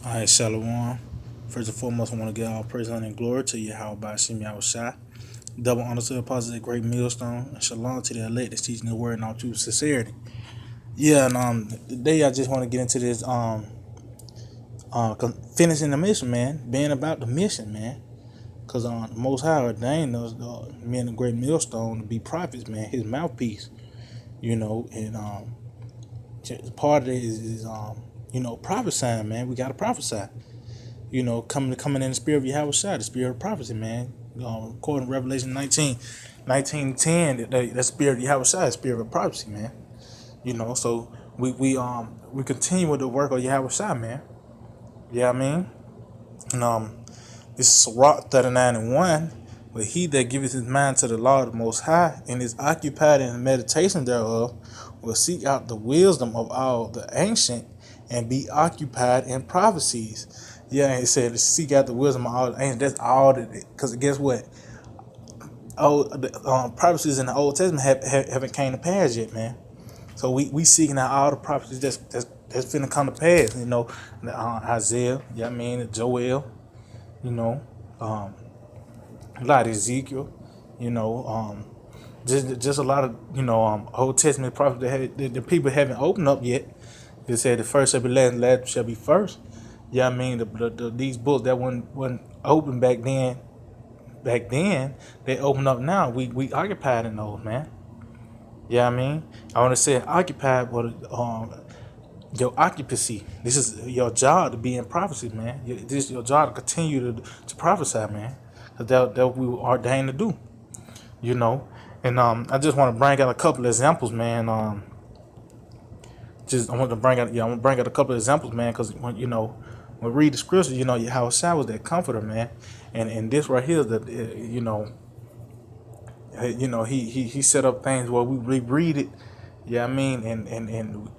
All right, Shalom. First and foremost, I want to give all praise, honor, and glory to you, how by Shimi Shai. Double honor to the apostle, the great millstone, and shalom to the elect that's teaching the word in all true sincerity. Yeah, and today I just want to get into this finishing the mission, man, being about the mission, man. Cause the Most High ordained us, me and the great millstone, to be prophets, man, His mouthpiece, and part of it is prophesying, man. We gotta prophesy. Coming in the spirit of Yahweh Shai, the spirit of prophecy, man. According to Revelation 19:10, that spirit of Yahweh Shai is the spirit of prophecy, man. So we continue with the work of Yahweh Shai, man. Yeah, I mean? And this is Sirach 39:1, but he that giveth his mind to the law of the Most High and is occupied in the meditation thereof will seek out the wisdom of all the ancient and be occupied in prophecies. Yeah, it said to seek out the wisdom of all the ancient. That's all that. Because guess what? Prophecies in the Old Testament haven't came to pass yet, man. So we seeking out all the prophecies that's finna come to pass. Isaiah. Yeah, I mean Joel. You know, um, a lot of Ezekiel. You know, just a lot of Old Testament prophets the people haven't opened up yet. They said the first shall be last, and last shall be first. Yeah, I mean these books that wasn't open back then. Back then, they open up now. We occupied in those, man. Yeah, I mean, I want to say occupied, but your occupancy. This is your job to be in prophecy, man. This is your job to continue to prophesy, man. Cause that we were ordained to do, you know. And I just want to bring out a couple of examples, man. I want to bring out, I want to bring out a couple of examples, man, because when we read the scripture, how Shai was that comforter, man, and this right here is that he set up things where we read it, yeah, I mean, and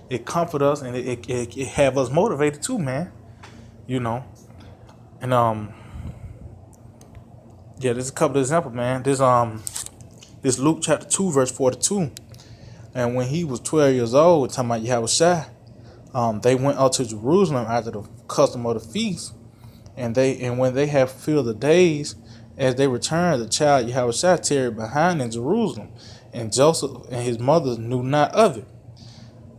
it comfort us and it have us motivated too, man, you know, and there's a couple of examples, man. This Luke chapter 2 verse 42, and when he was 12 years old, talking about Yahweh Shai, they went up to Jerusalem after the custom of the feast, and when they had fulfilled the days, as they returned, the child Yahweh Shai tarried behind in Jerusalem, and Joseph and his mother knew not of it.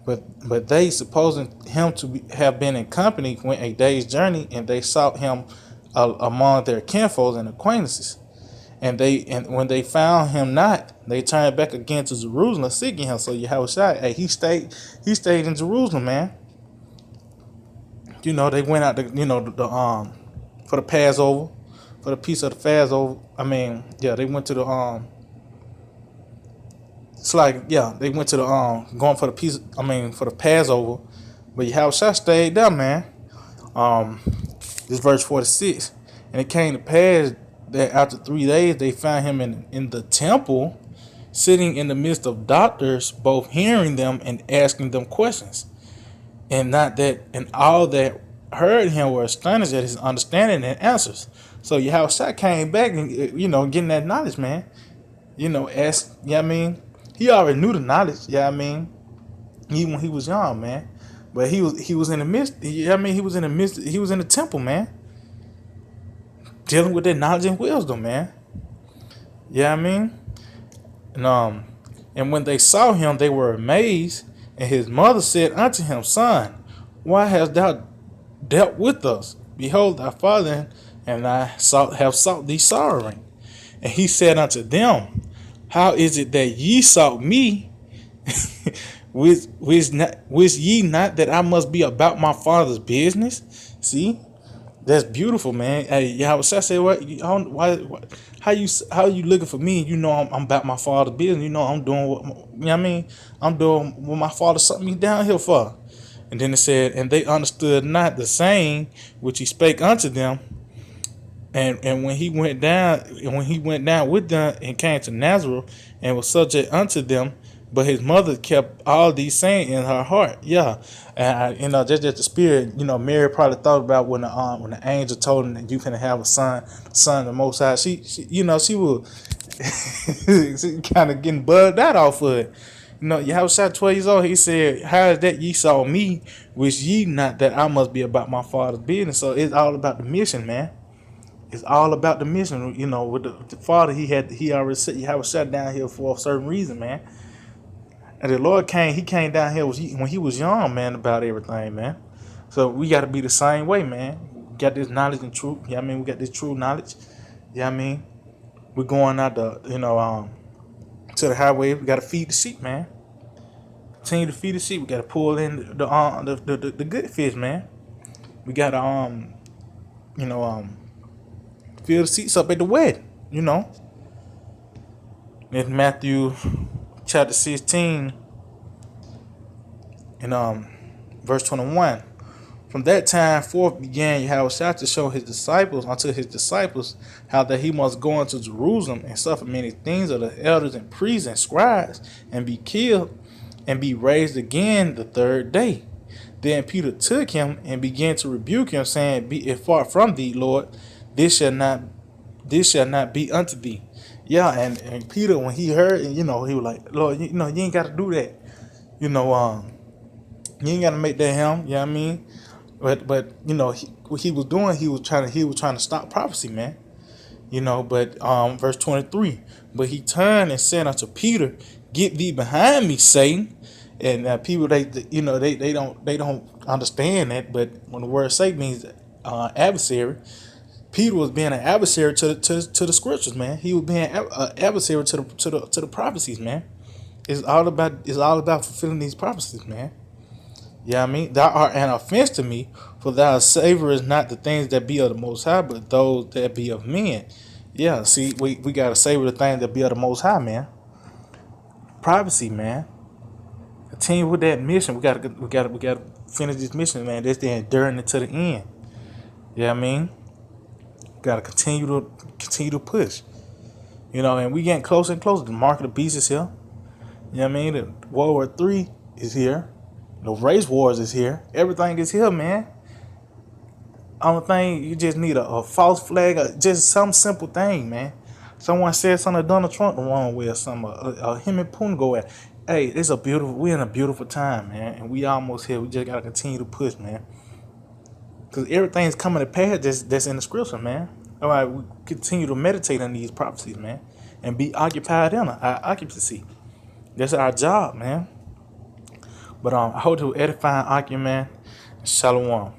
But they, supposing him to have been in company, went a day's journey, and they sought him among their kinfolks and acquaintances. And when they found him not, they turned back again to Jerusalem seeking him. So Yahweh Shai, hey, he stayed in Jerusalem, man. They went out to, for the Passover, for the piece of the Passover. I mean, yeah, they went to the it's like, yeah, they went to the going for the piece. I mean, for the Passover, but Yahweh Shai stayed there, man. This verse 46, and it came to pass that after 3 days they found him in the temple, sitting in the midst of doctors, both hearing them and asking them questions. And all that heard him were astonished at his understanding and answers. So Yahweh Shai came back and getting that knowledge, man. Asked, I mean, he already knew the knowledge, I mean, even when he was young, man. But he was in the midst, he was in the temple, man, dealing with that knowledge and wisdom, man. I mean, and when they saw him, they were amazed. And his mother said unto him, Son, why hast thou dealt with us? Behold, thy father and I have sought thee sorrowing. And he said unto them, How is it that ye sought me? Wish ye not that I must be about my father's business? See? That's beautiful, man. Hey, Yahweh said, "What? How you looking for me? I'm about my father's business. I'm doing what I mean. I'm doing what my father sent me down here for." And then it said, "And they understood not the saying which he spake unto them. And when he went down with them and came to Nazareth and was subject unto them, but his mother kept all these sayings in her heart." Yeah, and just the spirit. Mary probably thought about when the angel told him that you can have a son of the Most High. She was she kind of getting bugged out off of it. Yahweh shot 12 years old. He said, how is that ye saw me, which ye not that I must be about my father's business? So it's all about the mission, man. It's all about the mission. With the father, he already said Yahweh shot down here for a certain reason, man. And the Lord came, he came down here when he was young, man, about everything, man. So we got to be the same way, man. We got this knowledge and truth. Yeah, I mean, we got this true knowledge. Yeah, I mean, we're going out to the highway. We got to feed the sheep, man. Continue to feed the sheep. We got to pull in the good fish, man. We got to you know um fill the seats up at the wedding. In Matthew chapter 16 and verse 21. From that time forth began Yahushua to show his disciples unto his disciples how that he must go into Jerusalem and suffer many things of the elders and priests and scribes and be killed and be raised again the third day. Then Peter took him and began to rebuke him, saying, Be it far from thee, Lord, this shall not be unto thee. Yeah, and Peter, when he heard, he was like, Lord, you ain't got to do that. You ain't got to make that him. You know what I mean? But what he was doing, he was trying to stop prophecy, man. But verse 23, but he turned and said unto Peter, Get thee behind me, Satan. And people, they don't understand that. But when the word Satan means adversary, Peter was being an adversary to the scriptures, man. He was being an adversary to the prophecies, man. It's all about fulfilling these prophecies, man. Yeah, I mean, thou art an offense to me, for thou savorest not the things that be of the Most High, but those that be of men. Yeah, see, we gotta savor the things that be of the Most High, man. Prophecy, man. Continue with that mission. We gotta finish this mission, man. That's the enduring it to the end. Yeah, I mean, gotta continue to push. And we getting closer and closer. The mark of the beast is here. You know what I mean? The World War III is here. The race wars is here. Everything is here, man. Only thing, you just need a false flag, or just some simple thing, man. Someone said something to Donald Trump the wrong way or something. Him and Putin go at. Hey, we're in a beautiful time, man. And we almost here. We just got to continue to push, man. Because everything's coming to pass that's in the scripture, man. All right, we continue to meditate on these prophecies, man. And be occupied in our occupancy. That's our job, man. But I hope to edify and man. Shalom.